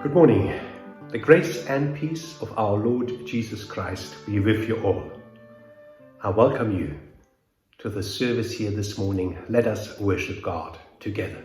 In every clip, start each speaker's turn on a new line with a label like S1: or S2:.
S1: Good morning. The grace and peace of our Lord Jesus Christ be with you all. I welcome you to the service here this morning. Let us worship God together.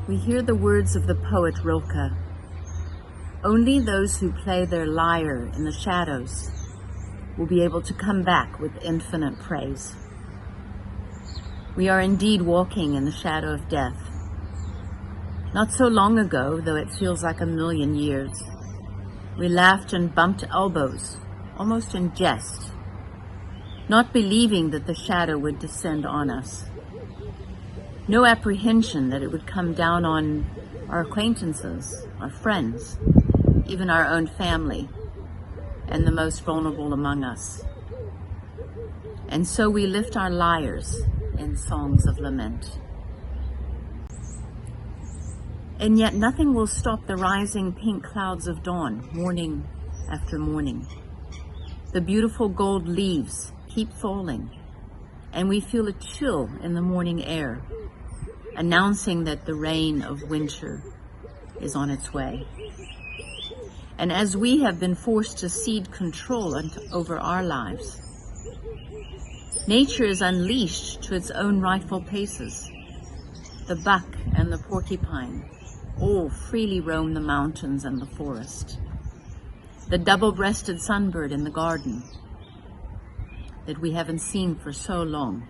S2: We hear the words of the poet Rilke. Only those who play their lyre in the shadows will be able to come back with infinite praise. We are indeed walking in the shadow of death. Not so long ago, though it feels like a million years, we laughed and bumped elbows, almost in jest, not believing that the shadow would descend on us. No apprehension that it would come down on our acquaintances, our friends, even our own family, and the most vulnerable among us. And so we lift our lyres in songs of lament. And yet nothing will stop the rising pink clouds of dawn, morning after morning. The beautiful gold leaves keep falling, and we feel a chill in the morning air, announcing that the reign of winter is on its way. And as we have been forced to cede control over our lives, nature is unleashed to its own rightful paces. The buck and the porcupine all freely roam the mountains and the forest. The double-breasted sunbird in the garden that we haven't seen for so long.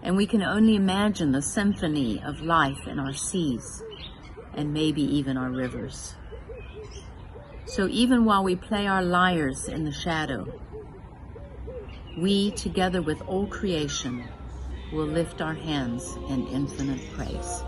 S2: And we can only imagine the symphony of life in our seas and maybe even our rivers. So even while we play our lyres in the shadow, we, together with all creation, will lift our hands in infinite praise.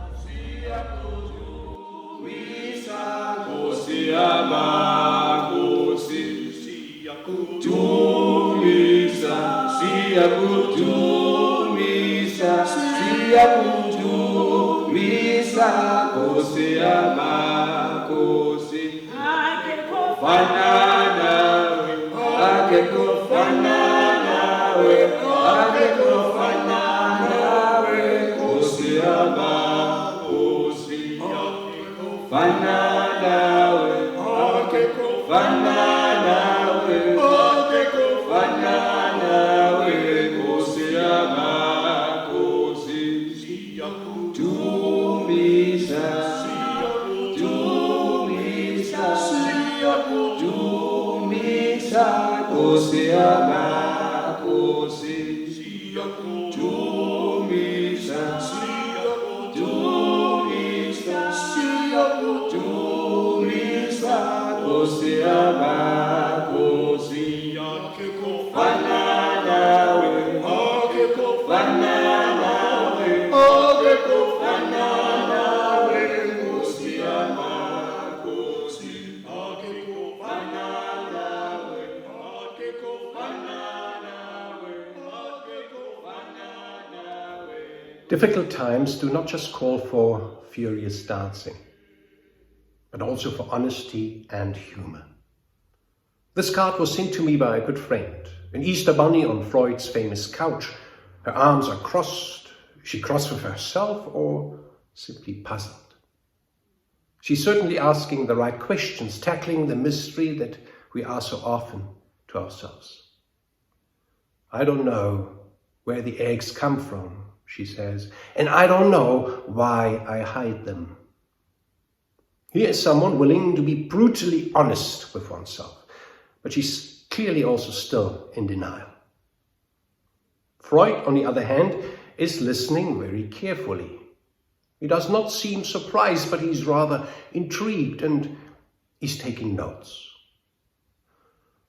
S3: Siyakudumisa, Kosi amakosi. Akekofana nawe, akekofana nawe, akekofana nawe, Kosi amakosi. Akekofana nawe, akekofana nawe, akekofana nawe, Kosi amakosi. Siyakudumisa, Siyakudumisa, Siyakudumisa, Kosi amakosi. Siyakudumisa, Siyakudumisa, Siyakudumisa,
S1: Difficult times do not just call for furious dancing, but also for honesty and humor. This card was sent to me by a good friend, an Easter bunny on Freud's famous couch. Her arms are crossed. Is she cross with herself or simply puzzled? She's certainly asking the right questions, tackling the mystery that we are so often to ourselves. I don't know where the eggs come from, she says, and I don't know why I hide them. Here is someone willing to be brutally honest with oneself, but she's clearly also still in denial. Freud, on the other hand, is listening very carefully. He does not seem surprised, but he's rather intrigued and he's taking notes.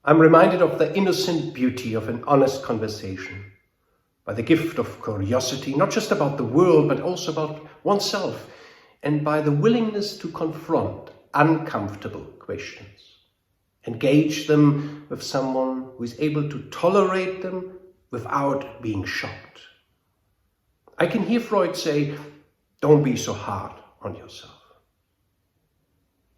S1: I'm reminded of the innocent beauty of an honest conversation, by the gift of curiosity, not just about the world, but also about oneself, and by the willingness to confront uncomfortable questions, engage them with someone who is able to tolerate them without being shocked. I can hear Freud say, don't be so hard on yourself.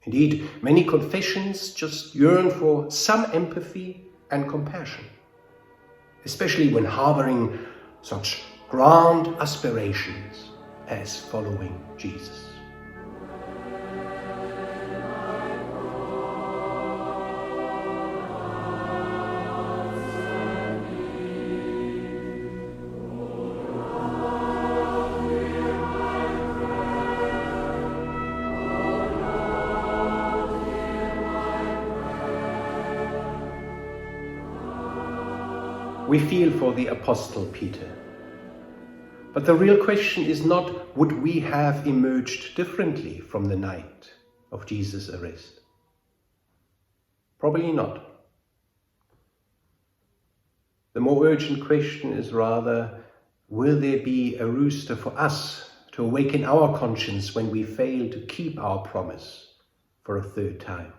S1: Indeed, many confessions just yearn for some empathy and compassion, especially when harboring such grand aspirations as following Jesus. We feel for the Apostle Peter. But the real question is not, would we have emerged differently from the night of Jesus' arrest? Probably not. The more urgent question is rather, will there be a rooster for us to awaken our conscience when we fail to keep our promise for a third time?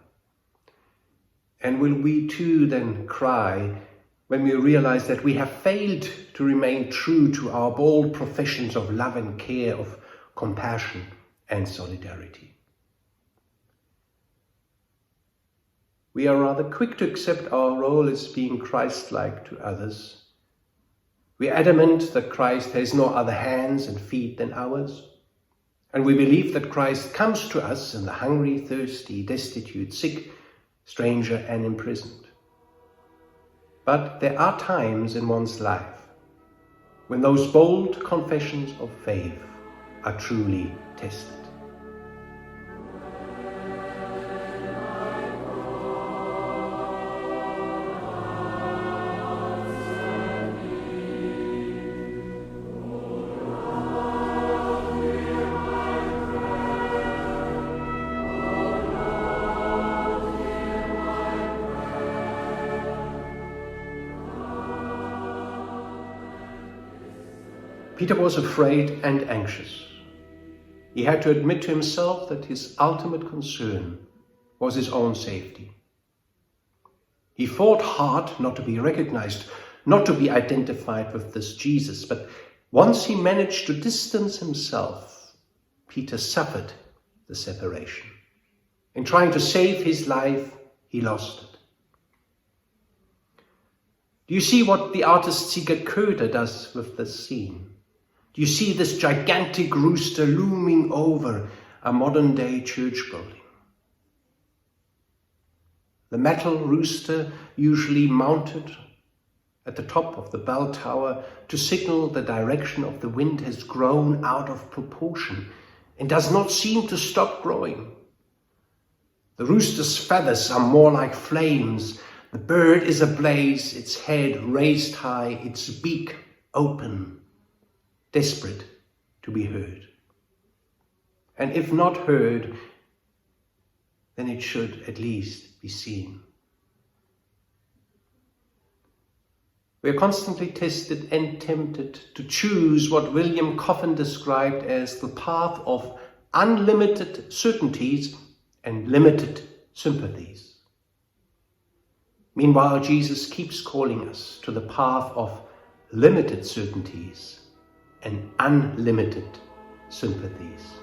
S1: And will we too then cry when we realize that we have failed to remain true to our bold professions of love and care, of compassion and solidarity? We are rather quick to accept our role as being Christ-like to others. We are adamant that Christ has no other hands and feet than ours. And we believe that Christ comes to us in the hungry, thirsty, destitute, sick, stranger and imprisoned. But there are times in one's life when those bold confessions of faith are truly tested. Peter was afraid and anxious. He had to admit to himself that his ultimate concern was his own safety. He fought hard not to be recognized, not to be identified with this Jesus, but once he managed to distance himself, Peter suffered the separation. In trying to save his life, he lost it. Do you see what the artist Siyakudumisa does with this scene? Do you see this gigantic rooster looming over a modern-day church building? The metal rooster, usually mounted at the top of the bell tower to signal the direction of the wind, has grown out of proportion and does not seem to stop growing. The rooster's feathers are more like flames. The bird is ablaze, its head raised high, its beak open, desperate to be heard. And if not heard, then it should at least be seen. We are constantly tested and tempted to choose what William Coffin described as the path of unlimited certainties and limited sympathies. Meanwhile, Jesus keeps calling us to the path of limited certainties and unlimited sympathies.